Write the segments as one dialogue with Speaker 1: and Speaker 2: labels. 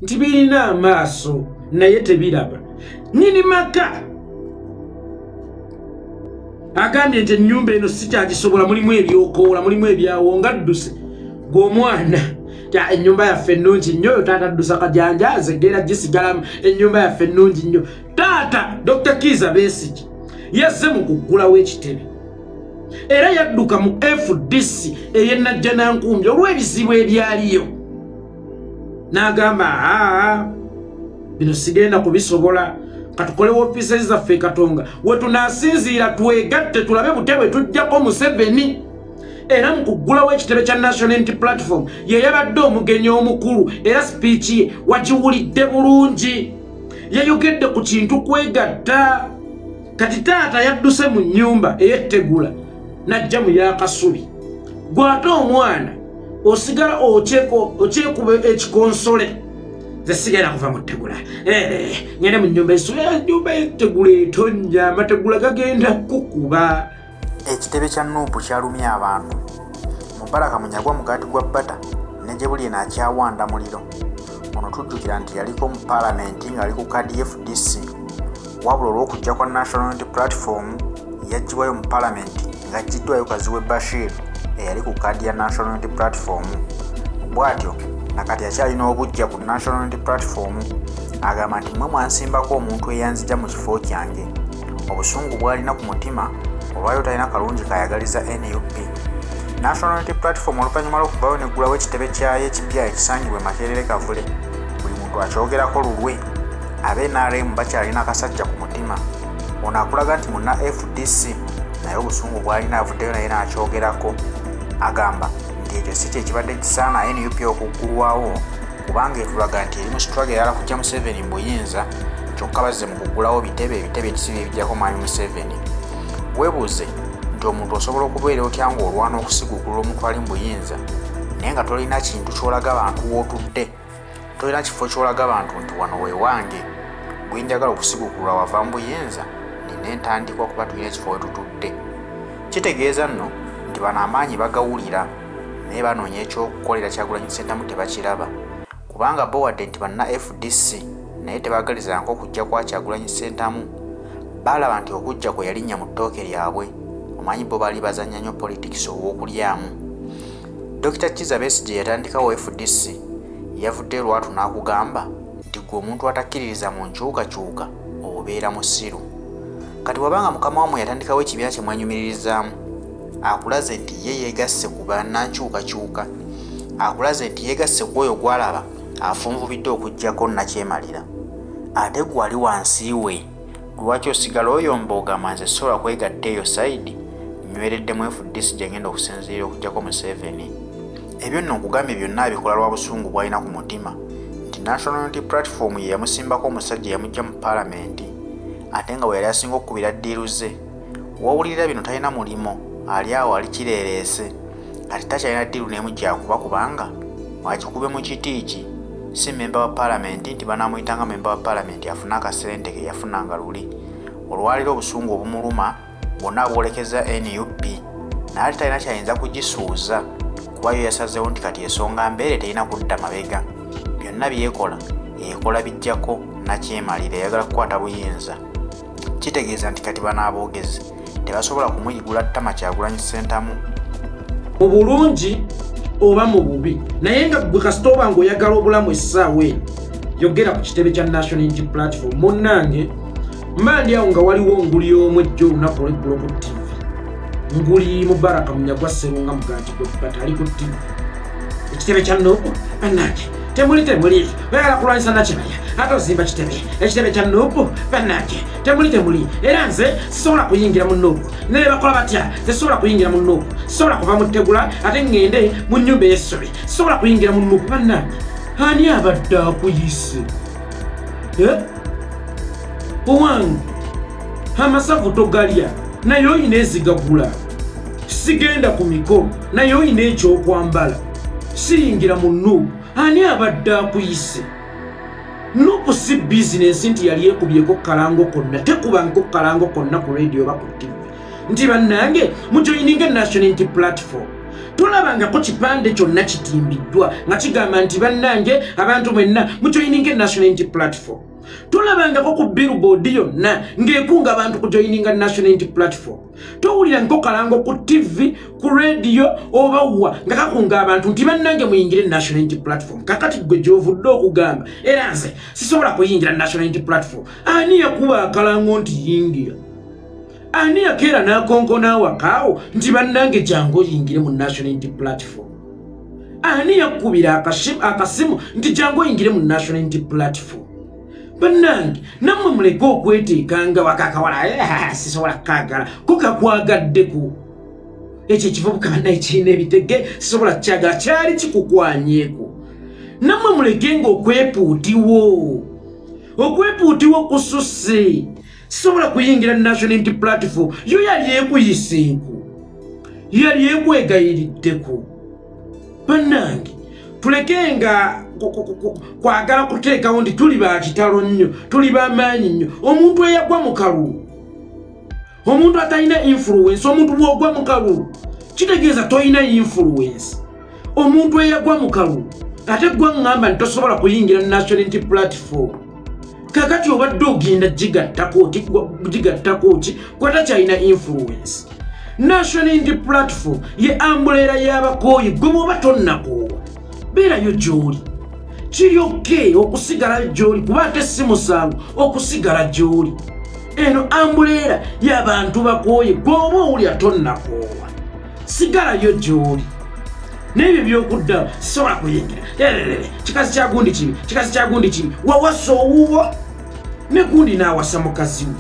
Speaker 1: nti birina amaaso naye tebiraba. Nnyini maka agambye nti ennyumba eno sikyagisobola, mulimu ebyokoola, mulimu ebyawo ngadduse gw'omwana ennyumba yaffe ennungi nnyo, taata ddusa kajanjaaze gera gisigalamu, ennyumba yaffe ennungi nnyo. Taata Dr. Kizza Besigye yazze mu kuggulawo ekitebe era yadduka mu FDC ey'ennajja nankumbi olw'ebizibu ebyaliyo, n'agamba bino sigenda kubisobola, katukole woofiisi zaffe Katonga we tunaasinziira twegatte tulabe butebe tujjako Museveni. Era mu kuggulawo ekitebe kya National Unity Platform ye yabadde omugenyi omukulu, era sipiiki ye wagiwulidde bulungi, yayogedde ku kintu kwegatta. Kati taata yadduse mu nnyumba ey'ettegula n'ajja mu yakasubi, gw'ate omwana osigala okyekuba ekikonsole. Nze sigenda kuva mu ttegula, ngende mu nnyumba ennyumba y'ettegula etonnya, amategula gagenda kukuba.
Speaker 2: Ekitebe kya Nuupu kyalumye abantu. Mubaraka Munyagwa mugaati gwa bbata ne gye buli n'akyawanda muliro. Ono tujjukira nti yaliko mu Paalamenti ng'ali ku kkaadi FDC, wabula olw'okujja kwa National Unity Platform yaggyibwayo mu Paalamenti ng'aggiddwayo Kaziwe Bashir eyali ku kkaadi ya National Unity Platform. Bw'atyo nakati akyalina obujja ku National Unity Platform, agamba nti mmwe mwansimbako omuntu eyanzija mu kifo kyange. Obusungu bw'alina ku mutima olwayo talina kalungi kayagaliza NUP. National Unity Platform oluvannyuma lw'okuvaayo neggulawo ekitebe kyayo ekipya ekisangibwa e Makerere Kavule, buli muntu akyogerako lulwe. Ab'NRM bakyalina akasajja ku mutima. Ono akulaga nti munna FDC naye obusungu bw'alina avuddeyo naye n'akyogerako. Agamba nti ekyo si kye kibadde kisaana NUP okuggulwawo, kubanga etulaga nti eri mu struggle eyala kujja Museveni mu buyinza, kyokka bazze mu kuggulawo bitebe ekisibe ebijjako Mwami Museveni. Weebuuze nti omuntu osobola okubeera otya ng'olwana okusiguukulula omuntu ali mu buyinza naye nga tolina kintu ky'olaga abantu w'otudde, tolina kifo ky'olaga abantu nti wano weewange, bwe njagala okusiguukulula wava mu buyinza nina entandikwa kuba tulina ekifo we tutudde. Kitegeeza nno nti bano amaanyi bagawulira naye banoonya ekyokukolera Kyagulanyi Ssentamu tebakiraba, kubanga bo wadde nti banna FDC naye tebaagalizanga okujja kwa Kyagulanyi Ssentamu. Balaba nti okujja kwe yalinnya mu ttooke lyabwe, omanyi bo baali bazannya nnyo politics ow'okulyamu. Dr. Kizza Besigye yatandikawo FDC yavudde lwatu n'akugamba nti gwe omuntu atakkiririza mu nkyukakyuka obeera musiru. Kati wabanga mukama wamwe yatandikawo ekibiina kye mwanyumiririzaamu, akulaze nti ye yeegasse ku bannankyukakyuka, akulaze nti yeegasse gwoyo gwalaba afunvubidde okuggyako Nakyemalira, ate gwali wansi we. Lwaki osigala oyomba ogamba nze sobola kwegatta eyo sayidi, nywereddemu FDC gyengenda okusinziira okuggyako Museveni. Ebyo nno nkugambye byonna abikola lwa busungu bw'alina ku mutima, nti National Unity Platform ye yamusimbako omusajja yamujja mu Paalamenti, ate nga bwe yali asinga okukubira ddiiru ze. Wawulirira bino talina mulimo, ali awo ali kireereese, kati takyalina ddiiru n'emu gyakuba kubanga wagikube mu kitiiki, si memba wa Paalamenti nti banaamuyitanga memba wa Paalamenti afuna akasente ke yafunanga luli. Olwaliro obusungu obumuluma bwonna bwolekeza NUP, naye talina kyayinza kugisuuza kuba yo yasazeewo nti kati ensonga mbeere terina kudda mabega. Byonna byekola ekola bijjako Nakyemalira eyagala kukwata buyinza. Kitegeeza nti kati bano aboogezi tebasobola kumuyigula ttama Kyagulanyi Ssentamu.
Speaker 1: Mu bulungi oba mu bubi, naye nga gwe kasita oba ng'oyagala obulamu essaawa eno, yogera ku kitebe kya National Unity Platform. Munnange mba ndi awo nga waliwo nguli y'omu ejjo olunaku olw'eggulo ku TV. Nguli Mubaraka Munyagwa Sserunga mugaati gwe bbata ali ku TV. Ekitebe kya Nuupu bannange temuli oyagala kulwanyisa Nakyemalira ate ozimba ekitebe kya Nuupu bannange temuli era nze sisobola kuyingira mu Nuupu naye bakola batya, sisobola kuyingira mu Nuupu, sisobola kuva mu ttegula ate ngende mu nnyumba ey'essubi, sisobola kuyingira mu Nuupu. Bannange ani abadde akuyise? Owange amasavu togalya naye oyina ezigagula, sigenda ku mikolo naye oyina ekyokwambala, siyingira mu Nuupu. Ani abadde akuyise? Nuupu si bizinensi nti yali ekubyeko kalango konna, tekubangako kalango konna ku radio oba ku TV nti bannange mujoyininga National Unity Platform. tulabanga ko kipande kyonna kitimbiddwa nga kigamba nti bannange abantu mwenna mujoyininga national unity platform. Tulabanga ko ku billboard yonna ng'ekunga abantu kujoyininga national unity platform. Towulira nko kalango ku TV ku radio oba wa nga kakunga abantu nti bannange muyingire national unity platform. Kakati gwe gy'ovudde okugamba era nze sisobola kuyingira national unity platform. Ani yakuba akalango nti yingira? Ani yakeera n'akonkona awakaawo nti bannange jangu yingire mu national unity platform? Ani yakubira akasimu nti jangu yingire mu national unity platform? Bannange nammwe muleke okweteekanga wakakawala sisobola kagala kukakwagaddeku ekyo ekivubuka bannaye kirina ebitege sisobola kyagala kyali kikukwanyeeko. Nammwe mulekenga okwepuutiwo kususse sisobola kuyingira national unity platform. Yo yali ekuyiseeku, yali ekwegayiriddeku. Bannange tulekenga kwagala kuteekawo nti tuli ba kitalo nnyo, tuli b'amaanyi nnyo. Omuntu eyagwa mu kalulu, omuntu atalina influence, omuntu bw'ogwa mu kalulu kitegeeza toyina influence. Omuntu eyagwa mu kalulu ate gwa ngamba nti tosobola kuyingira national unity platform. Kakati obadde ogenda gigattako ki kwatakyalina influence. National unity platform ye ambulera y'abakooyi gwe bw'oba tonnakoowa beerayo gy'oli. Kiri okay okusigala gy'oli kuba ate si musango okusigala gy'oli. Eno ambulera y'abantu bakooye gw'oba owulira tonnakoowa sigalayo gy'oli. N'ebyo by'okuddamu sisobola kuyingira kikazi kya gundi kibi wawasa owuwo ne gundi n'awasa mukazi we.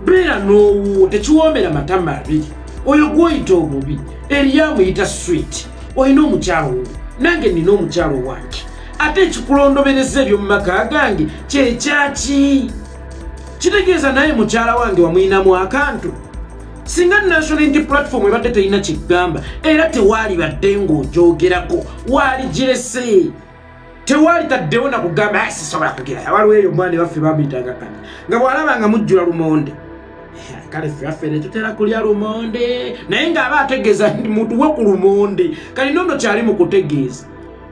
Speaker 1: Beera n'owuwo tekiwoomera matama abiri. Oyo gw'oyita obubi eriyo amuyita sweet. Oyina omukyalo wo nange nina omukyalo wange ate ekikulondobereza ebyo mu maka gange kyekyaki? Kitegeeza naye mukyala wange wamuyinamu akantu. Singa national unity platform ebadde terina kigamba era tewaali badde ng'ogyogerako waali girese tewaali taddewo na kugamba sisobola kugerayo. Waliwo eyo omwana baffe bamuyitanga kanya nga bw'alabanga mujjula lumonde kale ffe tutera kulya lumonde naye ng'aba ategeeza nti mutuwe ku lumonde kali nono kyali mu kutegeeza.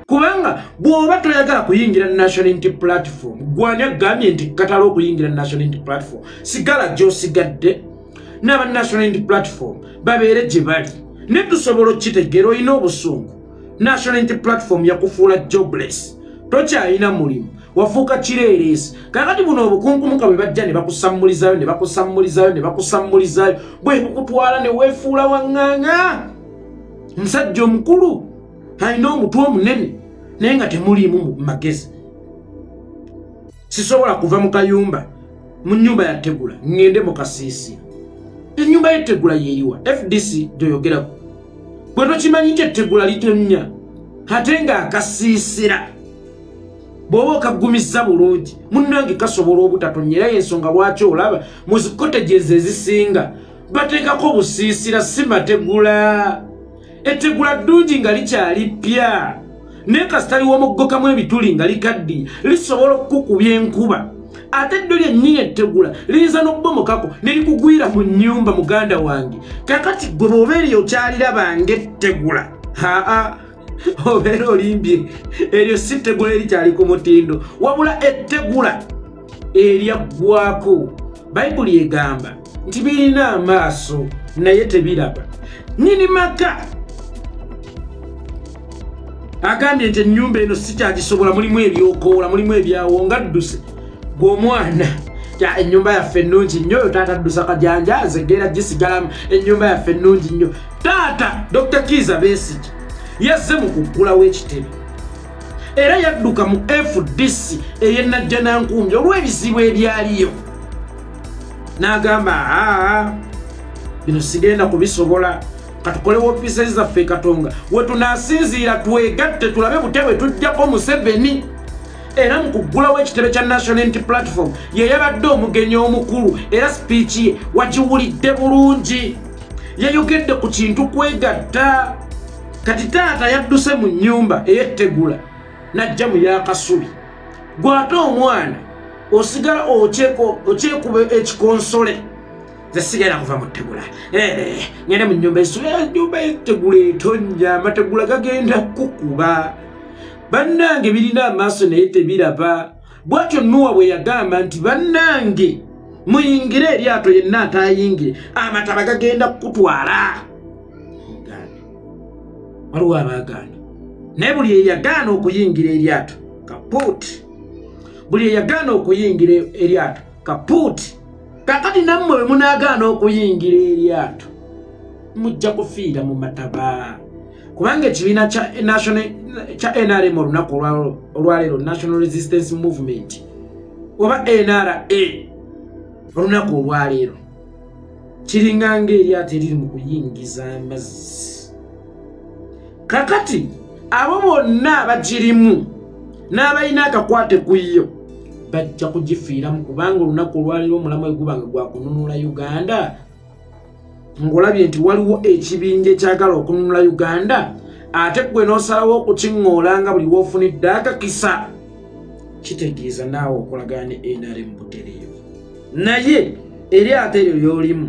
Speaker 1: Kubanga bw'oba toyagala kuyingira national unity platform gwani agambye nti katala okuyingira national unity platform sigala gy'osigadde n'aba national unity platform babeere gye bali ne tusobola okitegeera. Olina obusungu national unity platform yakufuula jobless tokyalina mulimu wafuuka kireereesi. Kakati buno obukunkumuka bwe bajja ne bakusammulizayo bwe kukutwala ne weefuula waŋŋaŋa musajja omukulu alina omutwe omunene naye nga temuliimu mu magezi. Sisobola kuva mu kayumba mu nnyumba ya Tegula ngende mu Kasiisi. Ennyumba ya Tegula yeeriwa FDC gyoyogerako bwe tokimanyi nti Tegula litonnya ate nga akasiisira bw'oba okaggumiza bulungi munnange kasobola obutatonya. Era y'ensonga lwaki olaba mu zikotegeeza ezisinga bateekako obusiisira si mategula. Etegula ddungi nga likyali ppya naye kasitali w'omuggokamu ebituli nga likaddiye lisobola okukubya enkuba. Ate eddyo lyennyini ettegula liyinza n'okubomokako ne likugwira mu nnyumba muganda wange. Kakati gwe bw'obeera okyalirabanga ettegula obeera olimbye eryo si ttegula erikyali ku mutindo wabula ettegula eryaggwako. Bayibuli egamba nti birina amaaso naye tebiraba. Nnyini maka agambye nti ennyumba eno sikyagisobola mulimu ebyokoola mulimu ebyawonga dduse gw'omwana ennyumba yaffe ennungi nnyo. Oyo taata ddusa kajanja nzegeera gisigalamu ennyumba yaffe ennungi nnyo. Taata Dr. Kizza Besigye yazze mu kuggulawo ekitebe era yadduka mu FDC ey'ennajja nankumbi olw'ebizibu ebyaliyo n'agamba bino sigenda kubisobola katukole woofiisi zaffe Katonga we tunaasinziira twegatte tulabe butebe tujjako Museveni. Era mu kuggulawo ekitebe kya national unity platform ye yabadde omugenyi omukulu era sipiiki ye wagiwulidde bulungi. Yayogedde ku kintu kwegatta. Kati taata yadduse mu nnyumba ey'ettegula n'ajja mu yakasubi. Gw'ate omwana osigala okyekuba ekikonsole nze sigenda kuva mu ttegula ngende mu nnyumba ennyumba y'ettegula etonnya amategula gagenda kukuba bannange birina amaaso naye tebiraba bwatyo Nuwa bwe yagamba nti bannange muyingire eryato yenna atayingire amataba gagenda kukutwala waliwo abaagaana naye buli eyagaana okuyingira eryato kapuuti buli eyagaana okuyingira eryato kapuuti kakati nammwe bwe munaagaana okuyingira eryato mujja kufiira mu mataba kubanga ekibiina kya NRM olunaku olwaleero National Resistance Movement oba NRA olunaku olwaleero kiringanga eryato eriri mu kuyingiza amazzi kakati abo bonna abakirimu n'abalina akakwate ku yo bajja kugifiiramu kubanga olunaku olwaleero omulamu egubanga gwa kununula Uganda ng'olabye nti waliwo ekibinja ekyagala okununula Uganda ate gwe n'osalawo okukiŋŋoola nga buli w'ofunidde akakisa kitegeeza naawe okolagana ne NRM butereevu naye eryato eryo ly'olimu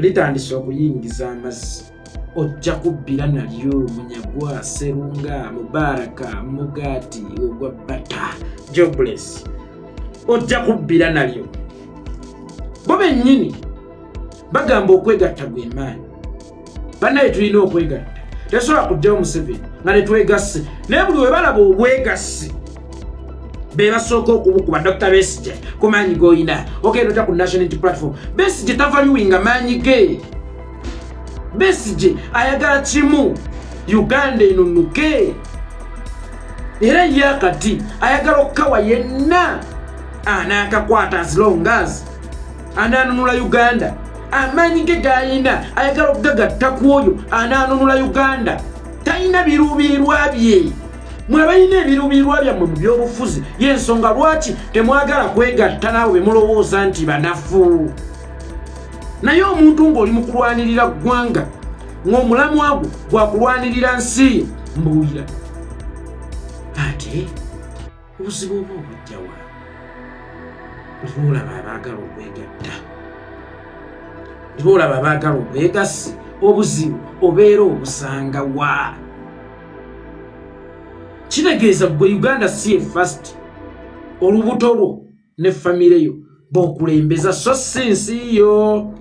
Speaker 1: litandise okuyingiza amazzi ojja kubbira nalyo Munyagwa Serunga Mubaraka Mugati ogwa Bata Jobless ojja kubbira nalyo bo bennyini bagamba okwegatta gwe maanyi bannaye tulina okwegatta tesobola kujjawo Museveni nga netwegasse naye buli we balaba obwegassi be basooka okubukuba Dr. Besigye ku maanyi g'olina ogenda ojja ku National Unity Platform Besigye tavaliwinga maanyi ge Besigye ayagala kimu Uganda enunnuke era ye akati ayagala okukawa yenna anaakakwata as long as anaanunula Uganda amaanyi ge g'alina ayagala okugagatta ku oyo anaanunula Uganda talina biruubirirwa bye mwe balina ebiruubirirwa byammwe mu by'obufuzi y'ensonga lwaki temwagala kwegatta naawe be mulowooza nti banafu naye omuntu ng'oli mu kulwanirira ggwanga ng'omulamu agwo gwakulwanirira nsi mbuulira ate obuzibu oba obujjawa olaba abaagala okwegatta olaba abaagala obwegassi obuzibu obeera obusanga wa kitegeeza gwe Uganda si first olubuto lwo ne famire yo b'okulembeza so si nsi yo